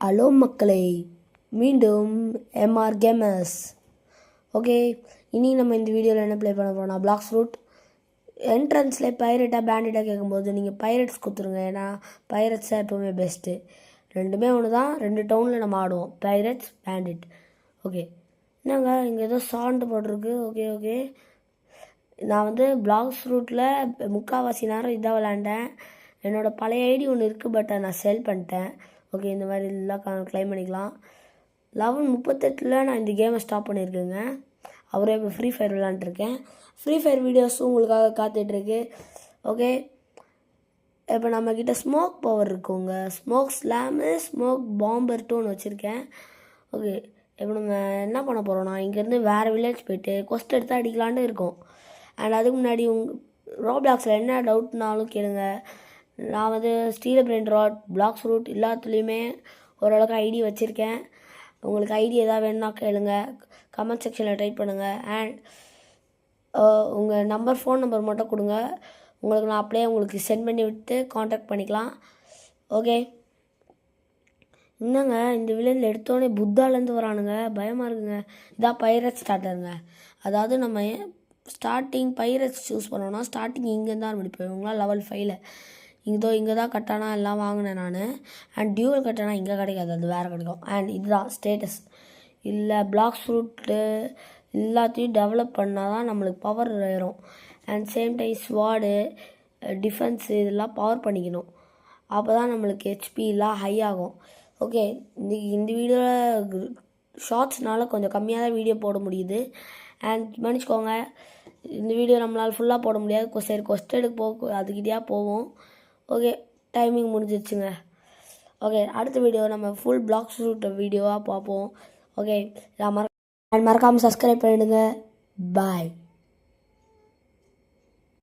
Hello மக்களே, மீண்டும் MR gamers. Okay, இனி நம்ம இந்த வீடியோவில் என்ன ப்ளே பண்ண போகிறோம்னா பிளாக்ஸ் ரூட். என்ட்ரன்ஸில் பைரட்டாக பேண்டிட்டாக கேட்கும்போது நீங்கள் பைரட்ஸ் கொடுத்துருங்க. ஏன்னா பைரட்ஸ் தான் எப்போவுமே பெஸ்ட்டு. ரெண்டுமே ஒன்று தான், ரெண்டு டவுனில் நம்ம ஆடுவோம், பைரட்ஸ் பேண்டிட். ஓகே, என்னங்க இங்கே ஏதோ சாண்ட் போட்டிருக்கு. ஓகே ஓகே, நான் வந்து பிளாக்ஸ் ரூட்டில் முக்கால்வாசி நேரம் இதாக விளாண்டேன். என்னோடய பழைய ஐடி ஒன்று இருக்குது, பட் நான் செல் பண்ணிட்டேன். ஓகே, இந்த மாதிரி எல்லாம் கிளைம் பண்ணிக்கலாம். 11:38 நான் இந்த கேமை ஸ்டாப் பண்ணியிருக்கேங்க. அவரே இப்போ ஃப்ரீ ஃபயர் விளாண்டுருக்கேன். ஃப்ரீ ஃபயர் வீடியோஸும் உங்களுக்காக காத்துட்ருக்கு. ஓகே, இப்போ நம்மக்கிட்ட ஸ்மோக் பவர் இருக்குங்க. ஸ்மோக் ஸ்லாமு, ஸ்மோக் பாம்பர் 2 வச்சுருக்கேன். ஓகே, இப்போ நம்ம என்ன பண்ண போகிறோம்னா இங்கேருந்து வேறு வில்லேஜ் போய்ட்டு கொஸ்ட் எடுத்து அடிக்கலான்னு இருக்கோம். அண்ட் அதுக்கு முன்னாடி ரோப்ளாக்ஸில் என்ன டவுட்னாலும் கேளுங்க. நான் வந்து ஸ்டீல் பிரெயின் ராட், பிளாக்ஸ் ரூட் எல்லாத்துலேயுமே ஓரளவுக்கு ஐடி வச்சுருக்கேன். உங்களுக்கு ஐடி எதாவது வேணும்னா கேளுங்க, கமெண்ட் செக்ஷனில் டைப் பண்ணுங்கள். அண்ட் உங்கள் ஃபோன் நம்பர் மட்டும் கொடுங்க, உங்களுக்கு நான் அப்படியே உங்களுக்கு சென்ட் பண்ணி விட்டு காண்டாக்ட் பண்ணிக்கலாம். ஓகே, என்னங்க இந்த வில்லேஜில் எடுத்தோடனே புத்தாலேருந்து வரானுங்க, பயமாக இருக்குங்க. இதான் பைரட் ஸ்டார்டருங்க. அதாவது நம்ம ஸ்டார்டிங் பைரட்ஸ் சூஸ் பண்ணோன்னா ஸ்டார்டிங் இங்கேருந்து தான் முடிப்போம். இவங்களாம் லெவல் 5ல் இங்கே தான் கட்டானா எல்லாம் வாங்கினேன் நான். அண்ட் டியூவல் கட்டானா இங்கே கிடைக்காது, அது வேறு கிடைக்கும். அண்ட் இதுதான் ஸ்டேட்டஸ். இல்லை பிளாக்ஸ் ரூட்டு எல்லாத்தையும் டெவலப் பண்ணால் தான் நம்மளுக்கு பவர் ஏறும். And same time sword, defence இதெல்லாம் பவர் பண்ணிக்கணும். அப்போ தான் நம்மளுக்கு ஹெச்பிலாம் ஹை ஆகும். ஓகே, இந்த வீடியோவில் ஷார்ட்ஸ்னால கொஞ்சம் கம்மியாக தான் வீடியோ போட முடியுது. அண்ட் மன்னிச்சுக்கோங்க, இந்த வீடியோ நம்மளால் ஃபுல்லாக போட முடியாது. சரி, கொஸ்டடுக்கு அதுக்கிட்டே போவோம். ஓகே, டைமிங் முடிஞ்சிடுச்சுங்க. ஓகே, அடுத்த வீடியோ நம்ம ஃபுல் பிளாக்ஸ் ரூட் வீடியோவாக பார்ப்போம். ஓகே, மறக்காமல் சப்ஸ்கிரைப் பண்ணிடுங்க. பாய்.